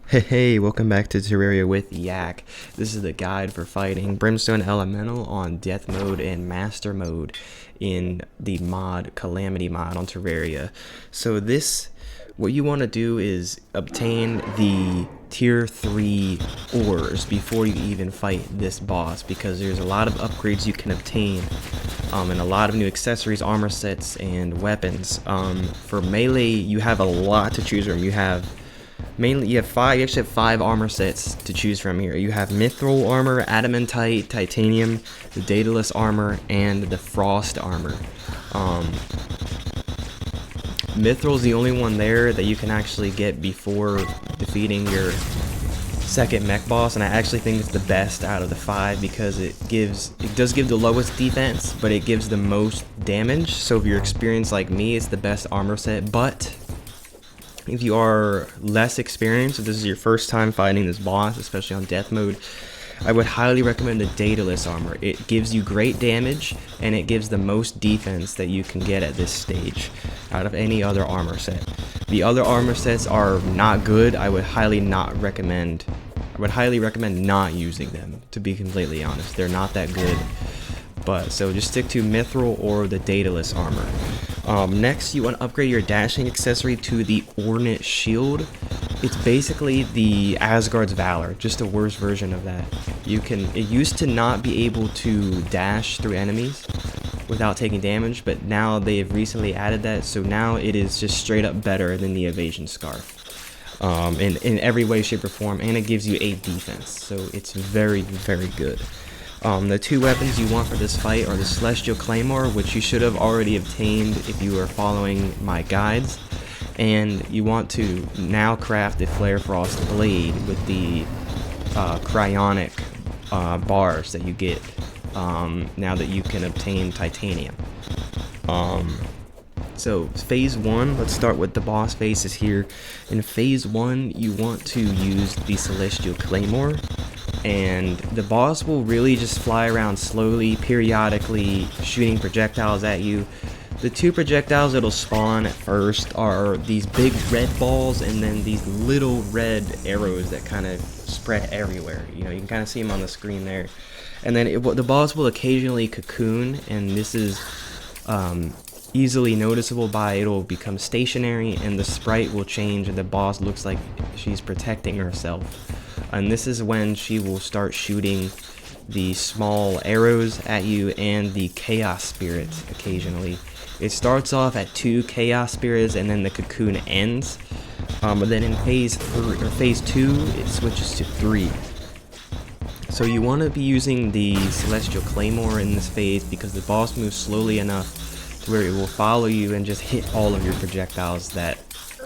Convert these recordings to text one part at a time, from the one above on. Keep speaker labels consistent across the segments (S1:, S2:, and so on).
S1: Hey, welcome back to Terraria with Yak. This is the guide for fighting Brimstone Elemental on Death Mode and Master Mode in the mod, Calamity mod on Terraria. So what you want to do is obtain the tier 3 ores before you even fight this boss, because there's a lot of upgrades you can obtain and a lot of new accessories, armor sets, and weapons. For melee, you have a lot to choose from. You actually have 5 armor sets to choose from here. You have mithril armor, adamantite, titanium, the daedalus armor, and the frost armor. Mithril is the only one there that you can actually get before defeating your second mech boss, and I actually think it's the best out of the 5 because it does give the lowest defense, but it gives the most damage. So if you're experienced like me, it's the best armor set. But if you are less experienced, if this is your first time fighting this boss, especially on death mode, I would highly recommend the Daedalus armor. It gives you great damage, and it gives the most defense that you can get at this stage out of any other armor set. The other armor sets are not good. I would highly recommend not using them, to be completely honest. They're not that good. But so just stick to mithril or the Daedalus armor. Next, you want to upgrade your dashing accessory to the Ornate Shield. It's basically the Asgard's Valor, just a worse version of that. It used to not be able to dash through enemies without taking damage, but now they have recently added that, so now it is just straight up better than the Evasion Scarf in every way, shape, or form, and it gives you 8 defense, so it's very, very good. The 2 weapons you want for this fight are the Celestial Claymore, which you should have already obtained if you are following my guides, and you want to now craft the Flare Frost Blade with the cryonic bars that you get now that you can obtain titanium. So phase 1, let's start with the boss phases here. In phase 1, you want to use the Celestial Claymore, and the boss will really just fly around slowly, periodically shooting projectiles at you. The 2 projectiles that'll spawn at first are these big red balls, and then these little red arrows that kind of spread everywhere. You know, you can kind of see them on the screen there. And then the boss will occasionally cocoon, and this is easily noticeable by it'll become stationary, and the sprite will change, and the boss looks like she's protecting herself. And this is when she will start shooting the small arrows at you and the chaos spirits occasionally. It starts off at 2 chaos spirits, and then the cocoon ends. But then in phase 2, it switches to 3. So you want to be using the Celestial Claymore in this phase because the boss moves slowly enough to where it will follow you and just hit all of your projectiles,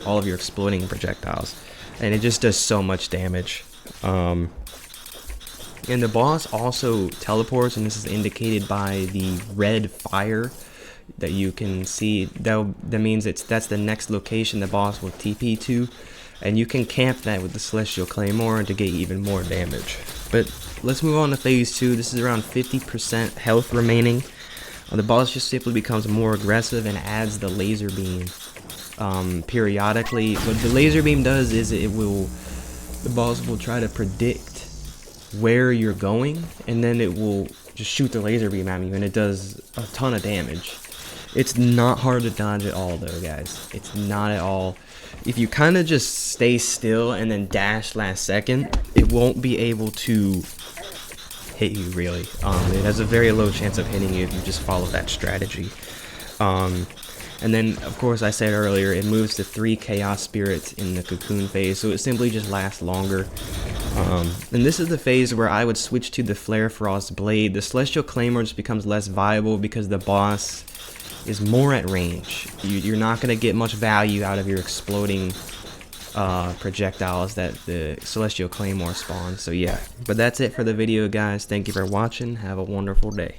S1: all of your exploding projectiles, and it just does so much damage. And the boss also teleports, and this is indicated by the red fire that you can see. That means that's the next location the boss will TP to, and you can camp that with the Celestial Claymore to get even more damage. But let's move on to phase 2. This is around 50% health remaining. The boss just simply becomes more aggressive and adds the laser beam periodically. What the laser beam does is the boss will try to predict where you're going, and then it will just shoot the laser beam at you, and it does a ton of damage. It's not hard to dodge at all though, guys. It's not at all. If you kind of just stay still and then dash last second, it won't be able to hit you really. It has a very low chance of hitting you if you just follow that strategy. And then, of course, I said earlier, it moves to 3 Chaos Spirits in the Cocoon phase, so it simply just lasts longer. And this is the phase where I would switch to the Flare Frost Blade. The Celestial Claymore just becomes less viable because the boss is more at range. You're not going to get much value out of your exploding projectiles that the Celestial Claymore spawns. So yeah, but that's it for the video, guys. Thank you for watching. Have a wonderful day.